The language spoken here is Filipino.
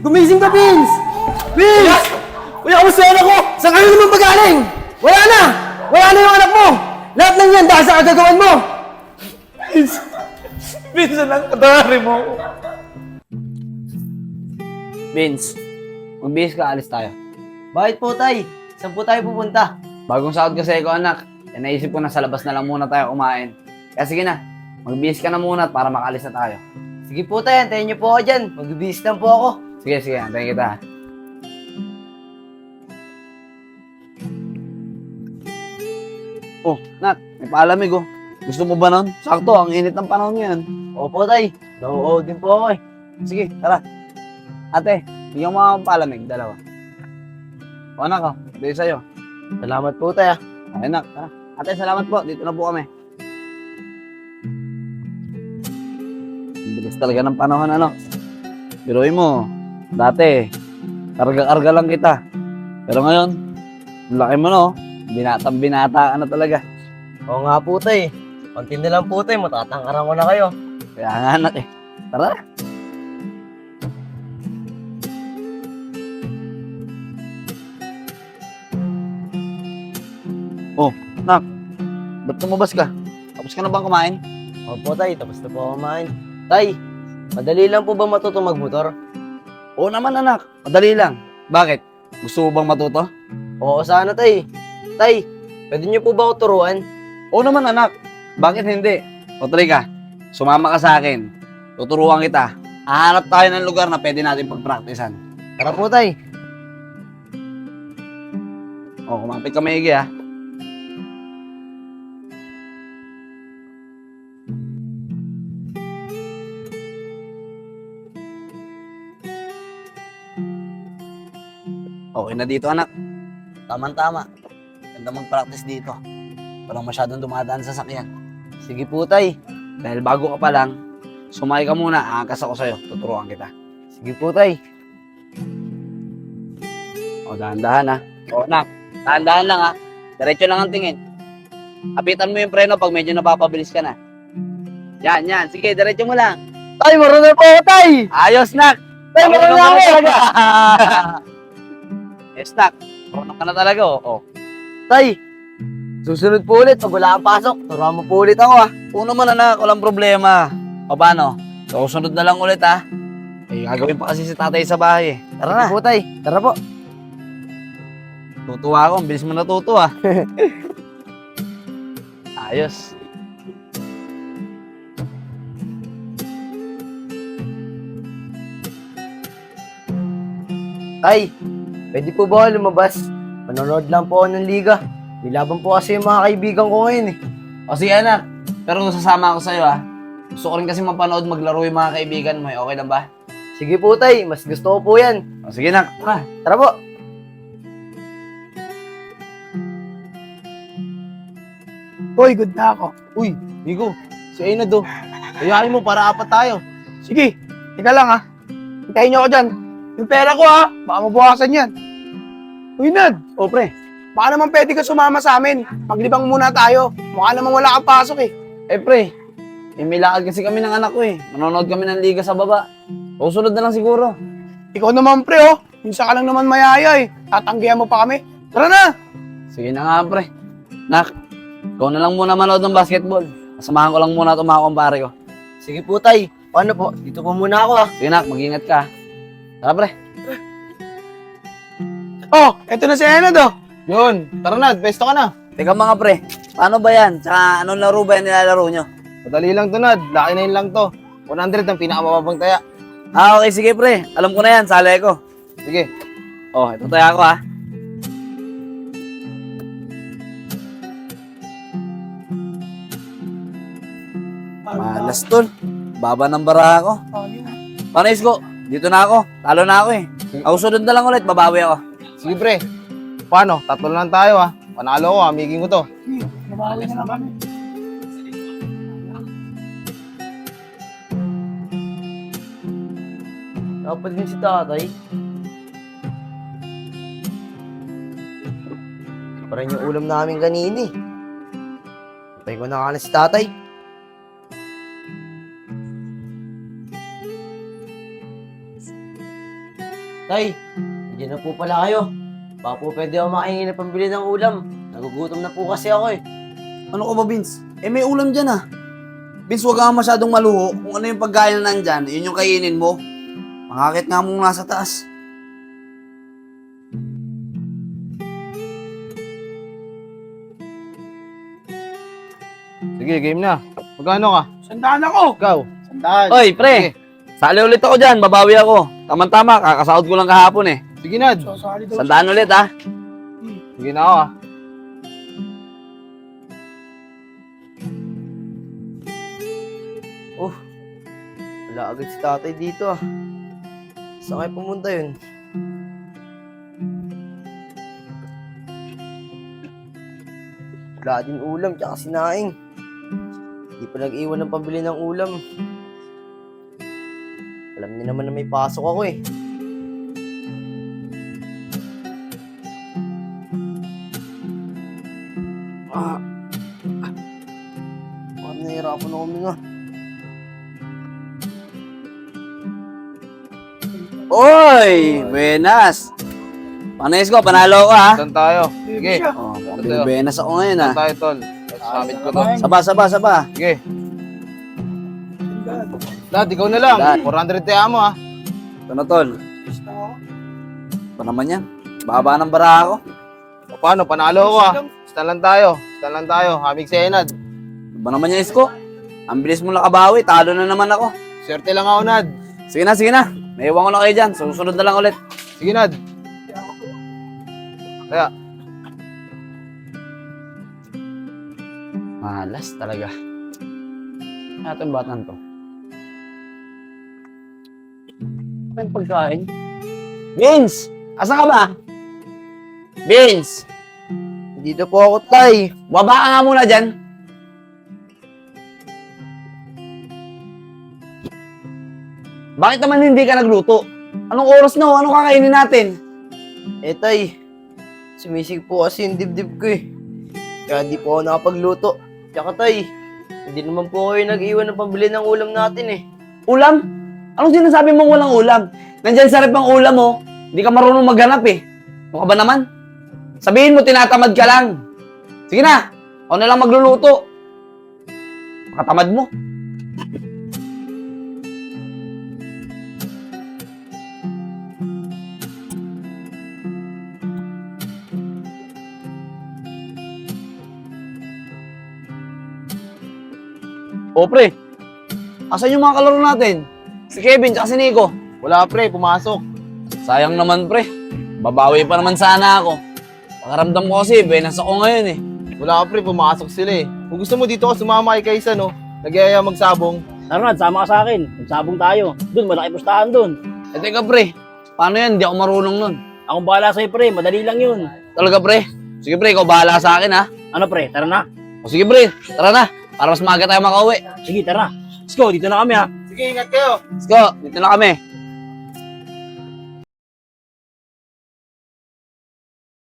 Gumising ka, Vince! Vince! Kuya, kamusta yung anak ko? Saan kayo naman pagaling? Wala na! Wala na yung anak mo! Lahat ng yan dahil sa kagagawan mo! Vince, lang kadari mo. Vince, magbihis ka, alis tayo. Bakit po, Tay? Saan po tayo pupunta? Bagong sahod kasi ko, anak. Kaya naisip ko na sa labas na lang muna tayo kumain. Kaya sige na, magbihis ka na muna para makaalis na tayo. Sige po, Tay. Antayin niyo po ako dyan. Magbibihis lang po ako. Sige, antayin kita. Oh, Nak, may paalamig oh. Gusto mo ba nun? Sakto, ang init ng panahon ngayon. Opo, Tay. Oo din po ako eh. Sige, tara. Ate, bigyan mo akong paalamig, dalawa. O anak oh, dito sa'yo. Salamat po, Tay. Ay, anak, tara. Ate, salamat po. Dito na po kami. Ang bilis talaga ng panahon, ano? Biruin mo, dati, karga-karga lang kita. Pero ngayon, ang laki mo, no? Binatang-binata ka na talaga. Oo nga po, Tay. Konti na lang po, Tay. Matatangkaran ko na kayo. Kaya nga, anak eh. Tara. Oh, nak, ba't lumabas ka? Tapos ka na bang kumain? Opo, Tay. Tapos na po ako kumain. Tay, madali lang po ba matuto magmotor? Oo naman, anak. Madali lang. Bakit? Gusto mo bang matuto? Oo, sana, Tay. Tay, pwede niyo po ba ako turuan? Oo naman, anak. Bakit hindi? O ka, sumama ka sa akin. Tuturuan kita. Hahanap tayo ng lugar na pwede natin pagpraktisan. Tara po, Tay. O, kumapit ka maigi, ha? Okay na dito, anak. Tama-tama. Ganda mag-practice dito. Walang masyadong dumadaan sa sakyan. Sige po, Tay. Dahil bago ka pa lang, sumakay ka muna, aangas ako sa'yo. Tuturuan kita. Sige po, Tay. O, dahan-dahan, ha? O, anak. Dahan-dahan lang, ha? Diretso lang ang tingin. Kapitan mo yung preno pag medyo napapabilis ka na. Yan. Sige, diretso mo lang. Tay, marunong po ako, Tay! Ayos, nak! Tay, marunong ako talaga! Yes, nak. Marunong ka na talaga, oh. Tay, susunod po ulit. Pag wala kang pasok, turuan mo po ulit ako, ah. Oo naman, anak. Walang problema. O, paano? Susunod na lang ulit, ha? Eh, gagawin pa kasi si tatay sa bahay, eh. Tara na. Sige po, Tay. Tara po. Tutuwa ako. Ang bilis mo natuto, ah. Ayos. Tay, pwede po ba ako lumabas? Manonood lang po ako ng liga. Nilaban po kasi yung mga kaibigan ko ngayon, eh. O, sige, anak. Pero sasama ako sa'yo, ha? Gusto ko rin kasi mapanood maglaro yung mga kaibigan mo, eh. Okay lang ba? Sige po, Tay. Mas gusto ko po yan. O, sige, nak. Tara. Tara po. Hoy, good na ako. Uy, Bigo. Si Aina do. Kayahin mo para apat tayo. Sige, tika lang ha. Hintayin niyo ako dyan. Yung pera ko ha, baka mabukasan yan. Uy, Nad. O, pre. Baka naman pwede ka sumama sa amin. Maglibang muna tayo. Mukha naman wala kang pasok eh. Eh, pre. Eh, may lakad kasi kami ng anak ko, eh. Manonood kami ng liga sa baba. O, sunod na lang siguro. Ikaw naman pre oh. Minsan ka lang naman mayaya eh. Tatanggihan mo pa kami. Tara na. Sige na nga, pre. Nak, ikaw na lang muna manood ng basketball. Kasamahan ko lang muna itong mga kumpare ko. Sige po, Tay. Paano po? Dito po muna ako, ah. Sige, nak. Mag-ingat ka. Tara, pre. Oh, eto na si Enad oh. Yun, tara na, pesto ka na. Teka mga pre, paano ba yan? Tsaka anong laro ba yan nilalaro nyo? Madali lang to, Nad. Laki na yun lang to. 100 ang pinakamababang taya. Ah, okay. Sige, pre. Alam ko na yan. Sali ko. Sige. Oh, ito taya ko, ha. Malas, tol. Baba ng bara ako. Paano, Isko? Dito na ako. Talo na ako, eh. Ako sunod na lang ulit. Babawi ako. Sige, pre. Paano? Tatlo lang tayo, ah. Panalo ko, amigin ko to. Mabawi na naman. Dapat din si tatay. Parang yung ulam namin kanini. Patay ko na si tatay. Tay, nandiyan na po pala kayo. Baka po pwede ako makahingi na pambili ng ulam. Nagugutom na po kasi ako eh. Ano ka ba, Vince? May ulam dyan ah. Vince, huwag kang masyadong maluho. Kung ano yung pagkain na nandyan, yun yung kainin mo. Makakit nga mong nasa taas. Sige, game na. Magkano ka? Sandaan ako. Ikaw? Sandaan. Oy, pre! Sali ulit ako dyan, babawi ako. Tama-tama, kakasahod ko lang kahapon eh. Sige, Nad. Sandaan ulit ah. Sige na ako ah. Oh, wala agad si tatay dito ah. Saan kayo pumunta yun? Wala din ulam tsaka sinaing. Hindi pa nag-iwan ng pambili ng ulam. Alam niyo naman na may pasok ako eh. Parang nahihirapan ako nga. Oy! Buenas! Panes ko, panalo ko ha. Saan tayo? Sige. Oh, buenas ako ngayon ha. Saan tayo, tol? Summit ko to. Saba. Sige. Dad, ikaw na lang. Dad. 400 tayo mo ah. Ito na tol. Ito naman yan. Baba ng bara ako. O paano? Panalo ko ah. Stan lang tayo. Hamig si Enad. Ba naman yan, Isko? Ang bilis mo nakabawi, talo na naman ako. Swerte lang ako, Nad. Sige na. May iwan ko na kayo dyan. Susunod na lang ulit. Sige, Nad. Kaya, Malas talaga. Ano itong batang to? Ano yung pagkain? Vince! Asa ka ba? Vince! Dito po ako, tay. Baba ka nga muna dyan. Bakit naman hindi ka nagluto? Anong oras na? Anong kakainin natin? Eh, tay. Sumisig po kasi yung dibdib ko eh. Kaya hindi po ako nakapagluto. Tsaka, tay. Hindi naman po kayo nag-iwan ng pambili ng ulam natin eh. Ulam? Anong sinasabi mong walang ulam? Nandyan sa rep ang ulam mo. Hindi ka marunong maghanap eh. Ano ka ba naman? Sabihin mo, tinatamad ka lang. Sige na, ako na lang magluluto. Makatamad mo. O pre, asan yung mga kalaro natin? Si Kevin at si Nico. wala pre, pumasok. Sayang naman pre, babawi pa naman sana ako. Pakaramdam ko kasi, benas ako ngayon eh. Wala pre, pumasok sila eh. Kung gusto mo dito ako sumama kay Kaysa, no? Nagyaya magsabong. Tara, sama ka sa akin. Magsabong tayo. Doon, malaki pustahan doon. Eh teka pre, paano yan? Hindi ako marunong nun. Akong bahala sa'yo, pre. Madali lang yun. Talaga pre? Sige pre, ikaw bahala sa akin ha. Ano, pre? Tara na. O sige pre, tara na. Para mas maaga tayo makauwi. Sige, tara. Let's go. Dito na kami, ha. Sige, ingat kayo. Let's go, dito na kami.